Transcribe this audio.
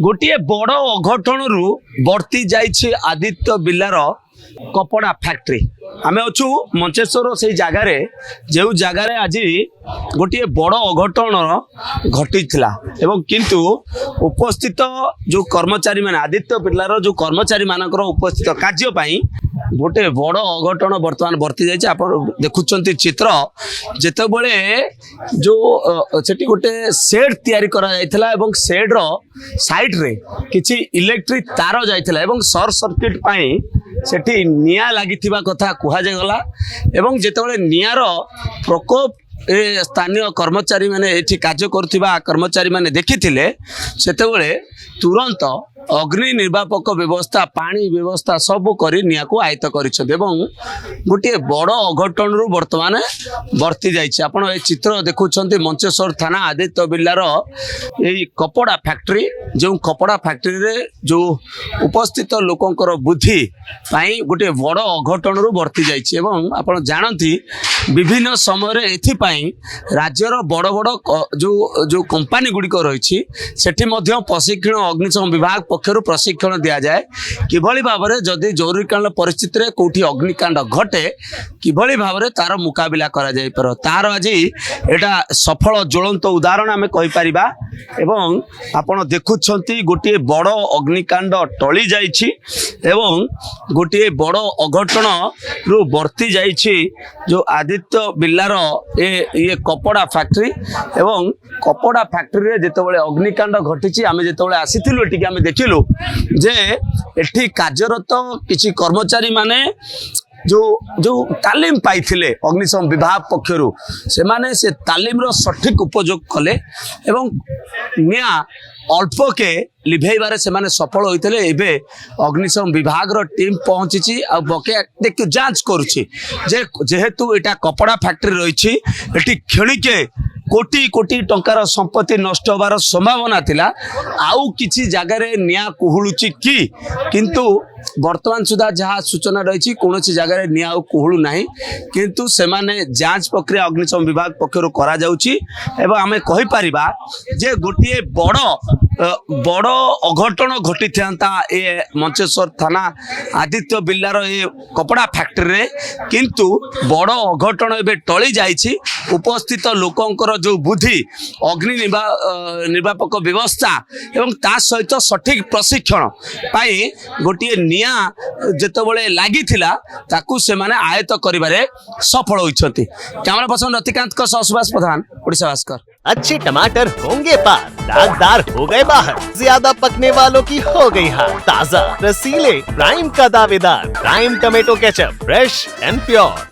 गोटे बड़ अघटन बर्ती जाइए आदित्य बिल्लार कपड़ा फैक्ट्री आम अच्छु मंचेश्वर से जगार जो जगार आज गोटे बड़ अघटन घटी किंतु उपस्थित जो कर्मचारी मान आदित्य बिर्लार जो कर्मचारी मानकर उपस्थित कार्यपाई गोटे बड़ अघटन बर्तमान बर्ती जाइए। आप देखुंत चित्र जितेबले जो सेठी गोटे सेड तैयारी करा जायथिला एवं सेड्र साइड्रे किछि इलेक्ट्रिक तार जाइथिला एवं सर्ट सर्किट पाई सेठी निया लागिथिबा कथा कुहा जायगला एवं जितेबले नियार प्रकोप स्थानीय कर्मचारी माने एठी कार्य करथिबा कर्मचारी माने देखिथिले सेतेबले तुरंत अग्नि निर्वापक व्यवस्था पानी व्यवस्था सब करी निया को आयत्त करिछथि एवं गोटे बड़ अघटन रु वर्तमान बर्ती जाइछि। आपण ए चित्र देखुछन्ति मंचेश्वर थाना आदित्य बिल्लार एई कपड़ा फैक्ट्री जो कपड़ा फैक्ट्री रे जो उपस्थित लोकंकर बुद्धि पाई गोटे बड़ अघटन रु बर्ती जाइछि एवं आपण जानନ୍ତି विभिन्न समय रे एथि पाई राज्यर बड़ बड़ जो जो कंपनी गुडी को रहिछि सेठी मध्य प्रशिक्षण अग्निशम विभाग पक्षर प्रशिक्षण दि जाए किभली भाव में जदि जरूरीकालीन परिस्थिति रे कोठी अग्निकांड घटे किभली भाव में तार मुकाबिला करा जाय पर तार आज एटा सफल ज्वलंत उदाहरण आमे कहि परिबा एवं आपण देखुछंती गोटे बड़ अग्निकांड टली जाइछि एवं गोटे बड़ अघटन रु बर्ती जाइछि जो आदित्य बिल्लार ये कपड़ा फैक्ट्री एवं कपड़ा फैक्ट्री रे जेतेबेले अग्निकांड घटिछि आमे जेतेबेले आसीथिलु एटिके आमे देखिलु जे एठी कार्यरत किछि कर्मचारी माने जो जो तालीम पाइथिले अग्निशम विभाग पक्षरु से माने से तालीम रो सठिक उपयोग कले एवं निया अल्प के लिभेबारे से माने सफल होइतले एबे अग्निशम विभाग रो टीम पहुंची आ बके देख जांच करूची जे जेहेतु एटा कपड़ा फैक्ट्री रहिछि एठी क्षणिके कोटी कोटी टंकार संपत्ति नष्ट होबार संभावना थिला आउ किछि जगार निया कुहुलुची कि किंतु वर्तमान सुधा जहाँ सूचना रही कौन जगार निया कुहुलु नाही किंतु से माने जांच प्रक्रिया अग्निशम विभाग पक्षर करा जाउची एवं आमे कहि परिबा जे गोटे बड़ अघटन घटी था ए मंचेश्वर थाना आदित्य बिल्लार ए कपड़ा फैक्ट्री रे किंतु बड़ अघटन एबे टली जाइछि उपस्थित लोकंकर जो बुद्धि अग्नि निर्वापक व्यवस्था एवं ता सहित सठिक प्रशिक्षण पाई गोटे निया जेतेबेले लागिथिला ताकू से माने आयत्त करिबारे सफल होइछथि। कैमरा पर्सन रतिकांत को सुभाष प्रधान ओडिशा भास्कर। अच्छे टमाटर होंगे पार, दागदार हो गए बाहर, ज्यादा पकने वालों की हो गई हार, ताजा रसीले प्राइम का दावेदार prime tomato ketchup fresh and pure.